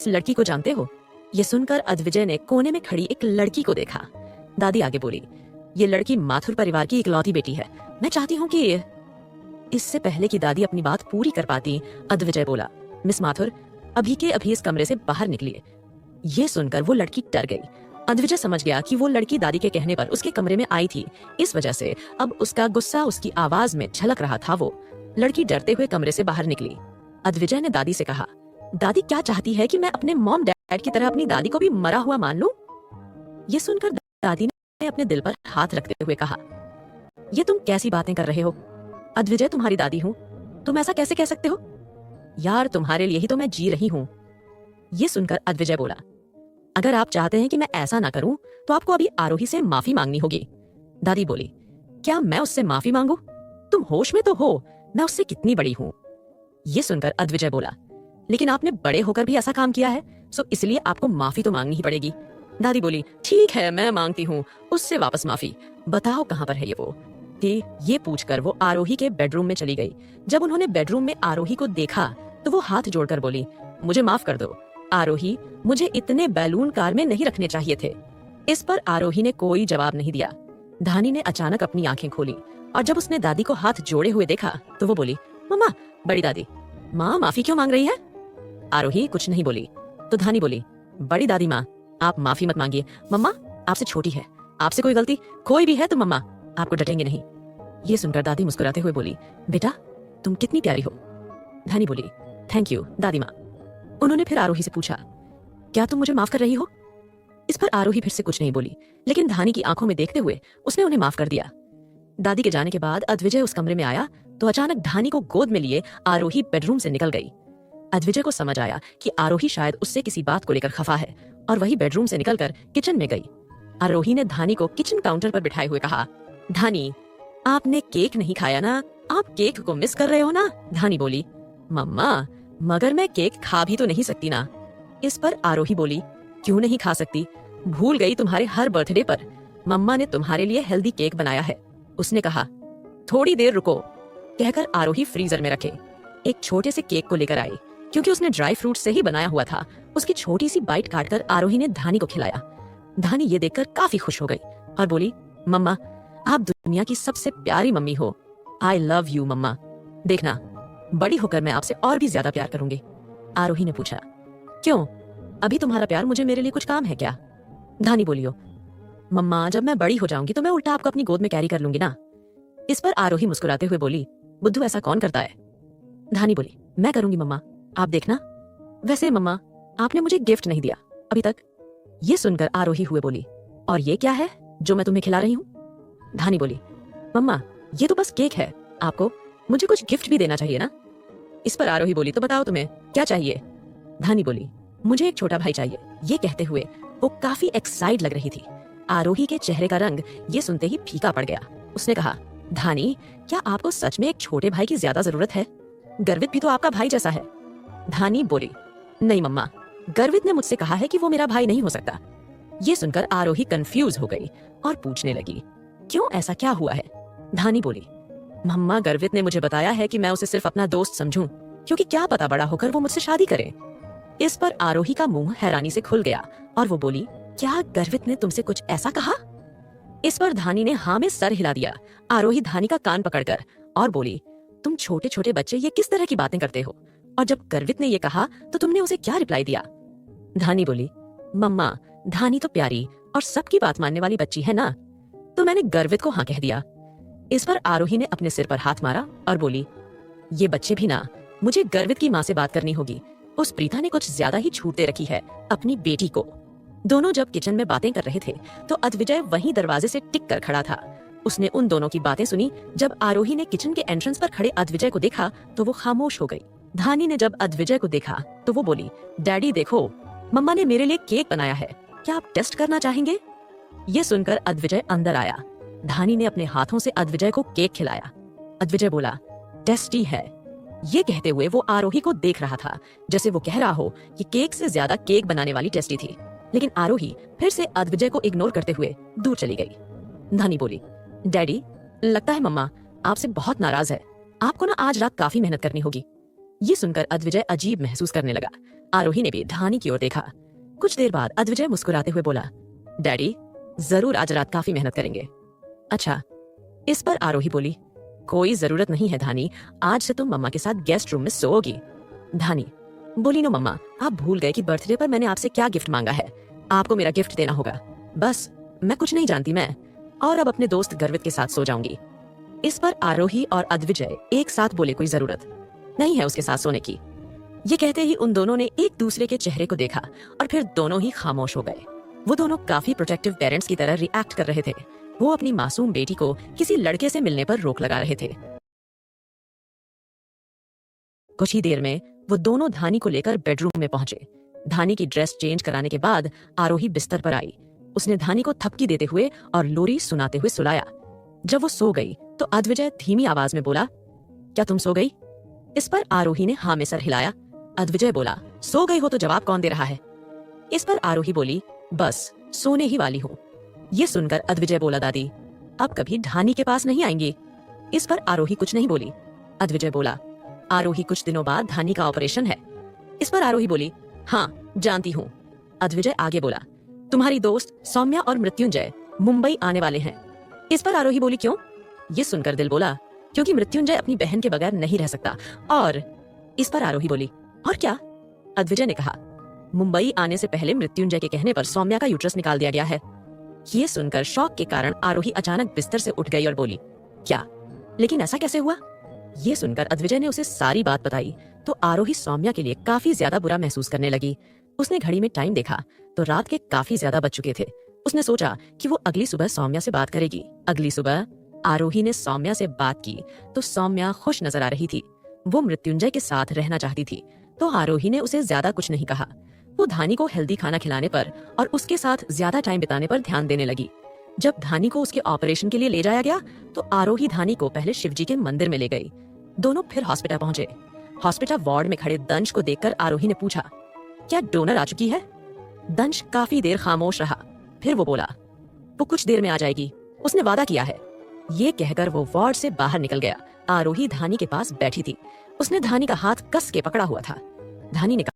लड़की को जानते हो? ये सुनकर अद्विजय ने कोने में खड़ी एक लड़की को देखा। दादी आगे बोली, ये लड़की माथुर परिवार की इकलौती बेटी है। मैं चाहती हूँ कि इससे पहले कि दादी अपनी बात पूरी कर पाती, अद्विजय बोला, मिस माथुर, अभी के अभी इस कमरे से बाहर निकलिए। ये सुनकर वो लड़की डर गई। अद्विजय समझ गया कि वो लड़की दादी के कहने पर उसके कमरे में आई थी। इस वजह से अब उसका गुस्सा उसकी आवाज में झलक रहा था। वो लड़की डरते हुए कमरे से बाहर निकली। अद्विजय ने दादी से कहा, दादी क्या चाहती है कि मैं अपने मॉम डैड की तरह अपनी दादी को भी मरा हुआ मान लूं? ये सुनकर दादी ने अपने दिल पर हाथ रखते हुए कहा, ये तुम कैसी बातें कर रहे हो? अद्विजय तुम्हारी दादी हूं, तुम ऐसा कैसे कह सकते हो? यार तुम्हारे लिए ही तो मैं जी रही हूं। ये सुनकर अद्विजय बोला, अगर आप चाहते हैं कि मैं ऐसा ना करूं तो आपको अभी आरोही से माफी मांगनी होगी। दादी बोली, क्या मैं उससे माफी मांगू? तुम होश में तो हो, मैं उससे कितनी बड़ी हूं। ये सुनकर अद्विजय बोला, लेकिन आपने बड़े होकर भी ऐसा काम किया है, सो इसलिए आपको माफी तो मांगनी ही पड़ेगी। दादी बोली, ठीक है मैं मांगती हूँ उससे वापस माफी। बताओ कहाँ पर है ये वो? ये पूछकर वो आरोही के बेडरूम में चली गई। जब उन्होंने बेडरूम में आरोही को देखा तो वो हाथ जोड़कर बोली, मुझे माफ कर दो आरोही, मुझे इतने बैलून कार में नहीं रखने चाहिए थे। इस पर आरोही ने कोई जवाब नहीं दिया। धानी ने अचानक अपनी आंखें खोली और जब उसने दादी को हाथ जोड़े हुए देखा तो वो बोली, मम्मा, बड़ी दादी, माँ माफी क्यों मांग रही है? आरोही कुछ नहीं बोली तो धानी बोली, बड़ी दादी माँ, आप माफी मत मांगिए। मम्मा आपसे छोटी है, आपसे कोई गलती कोई भी है तो मम्मा आपको डटेंगे नहीं। ये सुनकर दादी मुस्कुराते हुए बोली, बेटा तुम कितनी प्यारी हो। धानी बोली, थैंक यू दादी माँ। उन्होंने फिर आरोही से पूछा, क्या तुम मुझे माफ कर रही हो? इस पर आरोही फिर से कुछ नहीं बोली, लेकिन धानी की आंखों में देखते हुए उसने उन्हें माफ कर दिया। दादी के जाने के बाद अद्विजय उस कमरे में आया तो अचानक धानी को गोद में लिए आरोही बेडरूम से निकल गई। अद्विजय को समझ आया कि आरोही शायद उससे किसी बात को लेकर खफा है और वही बेडरूम से निकलकर किचन में गई। आरोही ने धानी को किचन काउंटर पर बिठाए हुए कहा, धानी आपने केक नहीं खाया ना, आप केक को मिस कर रहे हो ना? धानी बोली, मम्मा मगर मैं केक खा भी तो नहीं सकती ना। इस पर आरोही बोली, क्यों नहीं खा सकती? भूल गई तुम्हारे हर बर्थडे पर मम्मा ने तुम्हारे लिए हेल्दी केक बनाया है। उसने कहा, थोड़ी देर रुको, कहकर आरोही फ्रीजर में रखे एक छोटे से केक को लेकर आई। क्योंकि उसने ड्राई फ्रूट से ही बनाया हुआ था, उसकी छोटी सी बाइट काटकर आरोही ने धानी को खिलाया। धानी ये देखकर काफी खुश हो गई और बोली, मम्मा आप दुनिया की सबसे प्यारी मम्मी हो। आई लव यू मम्मा, देखना बड़ी होकर मैं आपसे और भी ज्यादा प्यार करूंगी। आरोही ने पूछा, क्यों, अभी तुम्हारा प्यार मुझे मेरे लिए कुछ काम है क्या? धानी बोलियो, मम्मा जब मैं बड़ी हो जाऊंगी तो मैं उल्टा आपको अपनी गोद में कैरी कर लूंगी ना। इस पर आरोही मुस्कुराते हुए बोली, बुद्धू ऐसा कौन करता है? धानी बोली, मैं करूंगी मम्मा, आप देखना। वैसे मम्मा आपने मुझे गिफ्ट नहीं दिया अभी तक। ये सुनकर आरोही हुए बोली, और ये क्या है जो मैं तुम्हें खिला रही हूँ? धानी बोली, मम्मा ये तो बस केक है, आपको मुझे कुछ गिफ्ट भी देना चाहिए ना। इस पर आरोही बोली, तो बताओ तुम्हें क्या चाहिए? धानी बोली, मुझे एक छोटा भाई चाहिए। ये कहते हुए वो काफी एक्साइट लग रही थी। आरोही के चेहरे का रंग ये सुनते ही फीका पड़ गया। उसने कहा, धानी क्या आपको सच में एक छोटे भाई की ज्यादा जरूरत है? गर्वित भी तो आपका भाई जैसा है। धानी बोली, नहीं मम्मा, गर्वित ने मुझसे कहा है कि वो मेरा भाई नहीं हो सकता। ये सुनकर आरोही कंफ्यूज हो गई और पूछने लगी, क्यों ऐसा क्या हुआ है? धानी बोली, मम्मा गर्वित ने मुझे बताया है कि मैं उसे सिर्फ अपना दोस्त समझूं, क्योंकि क्या पता बड़ा होकर वो मुझसे शादी करे। इस पर आरोही का मुंह हैरानी से खुल गया और वो बोली, क्या गर्वित ने तुमसे कुछ ऐसा कहा? इस पर धानी ने हाँ में सर हिला दिया। आरोही धानी का कान पकड़कर और बोली, तुम छोटे छोटे बच्चे ये किस तरह की बातें करते हो? और जब गर्वित ने ये कहा तो तुमने उसे क्या रिप्लाई दिया? धानी बोली, मम्मा धानी तो प्यारी और सबकी बात मानने वाली बच्ची है ना, तो मैंने गर्वित को हाँ कह दिया। इस पर आरोही ने अपने सिर पर हाथ मारा और बोली, ये बच्चे भी ना, मुझे गर्वित की माँ से बात करनी होगी। उस प्रीता ने कुछ ज्यादा ही छूट दे रखी है अपनी बेटी को। दोनों जब किचन में बातें कर रहे थे तो अद्विजय वहीं दरवाजे से टिक कर खड़ा था। उसने उन दोनों की बातें सुनी। जब आरोही ने किचन के एंट्रेंस पर खड़े अद्विजय को देखा तो वो खामोश हो गई। धानी ने जब अद्विजय को देखा तो वो बोली, डैडी देखो, मम्मा ने मेरे लिए केक बनाया है, क्या आप टेस्ट करना चाहेंगे? ये सुनकर अद्विजय अंदर आया। धानी ने अपने हाथों से अद्विजय को केक खिलाया। अद्विजय बोला, टेस्टी है। ये कहते हुए वो आरोही को देख रहा था जैसे वो कह रहा हो कि केक से ज्यादा केक बनाने वाली टेस्टी थी। लेकिन आरोही फिर से अद्विजय को इग्नोर करते हुए दूर चली गई। धानी बोली, डैडी लगता है मम्मा आपसे बहुत नाराज है, आपको ना आज रात काफी मेहनत करनी होगी। ये सुनकर अद्विजय अजीब महसूस करने लगा। आरोही ने भी धानी की ओर देखा। कुछ देर बाद अद्विजय मुस्कुराते हुए बोला, डैडी, जरूर आज रात काफी मेहनत करेंगे। अच्छा। इस पर आरोही बोली, कोई जरूरत नहीं है धानी, आज से तुम मम्मा के साथ गेस्ट रूम में सोओगी। धानी बोली, नो मम्मा, आप भूल गए कि बर्थडे पर मैंने आपसे क्या गिफ्ट मांगा है। आपको मेरा गिफ्ट देना होगा। बस, मैं कुछ नहीं जानती मैं, और अब अपने दोस्त गर्वित के साथ सो जाऊंगी। इस पर आरोही और अद्विजय एक साथ बोले, कोई जरूरत नहीं है उसके साथ सोने की। ये कहते ही उन दोनों ने एक दूसरे के चेहरे को देखा और फिर दोनों ही खामोश हो गए। वो दोनों काफी प्रोटेक्टिव पेरेंट्स की तरह रिएक्ट कर रहे थे। वो अपनी मासूम बेटी को किसी लड़के से मिलने पर रोक लगा रहे थे। कुछ ही देर में वो दोनों धानी को लेकर बेडरूम में पहुंचे। धानी की ड्रेस चेंज कराने के बाद आरोही बिस्तर पर आई। उसने धानी को थपकी देते हुए और लोरी सुनाते हुए सुलाया। जब वो सो गई तो अद्विजय धीमी आवाज में बोला, क्या तुम सो गई? इस पर आरोही ने हाँ में सर हिलाया। अद्विजय बोला, सो गई हो तो जवाब कौन दे रहा है? इस पर आरोही बोली, बस सोने ही वाली हूँ। ये सुनकर अद्विजय बोला, दादी अब कभी धानी के पास नहीं आएंगी? इस पर आरोही कुछ नहीं बोली। अद्विजय बोला, आरोही कुछ दिनों बाद धानी का ऑपरेशन है। इस पर आरोही बोली, हाँ जानती हूँ। अद्विजय आगे बोला, तुम्हारी दोस्त सौम्या और मृत्युंजय मुंबई आने वाले हैं। इस पर आरोही बोली, क्यों? ये सुनकर दिल बोला, क्योंकि मृत्युंजय अपनी बहन के बगैर नहीं रह सकता। और इस पर आरोही बोली, और क्या? अद्विजय ने कहा, मुंबई आने से पहले मृत्युंजय के कहने पर सौम्या का यूट्रस निकाल दिया गया है। ये सुनकर शौक के कारण आरोही अचानक बिस्तर से उठ गई और बोली, क्या? लेकिन ऐसा कैसे हुआ? ये सुनकर अद्विजय ने उसे सारी बात बताई तो आरोही सौम्या के लिए काफी ज्यादा बुरा महसूस करने लगी। उसने घड़ी में टाइम देखा तो रात के काफी ज्यादा बज चुके थे। उसने सोचा कि वो अगली सुबह सौम्या से बात करेगी। अगली सुबह आरोही ने सौम्या से बात की तो सौम्या खुश नजर आ रही थी। वो मृत्युंजय के साथ रहना चाहती थी तो आरोही ने उसे ज्यादा कुछ नहीं कहा। वो धानी को हेल्दी खाना खिलाने पर और उसके साथ ज्यादा टाइम बिताने पर ध्यान देने लगी। जब धानी को उसके ऑपरेशन के लिए ले जाया गया तो आरोही धानी को पहले शिवजी के मंदिर में ले गई। दोनों फिर हॉस्पिटल पहुंचे। हॉस्पिटल वार्ड में खड़े दंश को देखकर आरोही ने पूछा, क्या डोनर आ चुकी है? दंश काफी देर खामोश रहा। फिर वो बोला, वो कुछ देर में आ जाएगी, उसने वादा किया है। ये कहकर वो वार्ड से बाहर निकल गया। आरोही धानी के पास बैठी थी। उसने धानी का हाथ कस के पकड़ा हुआ था। धानी ने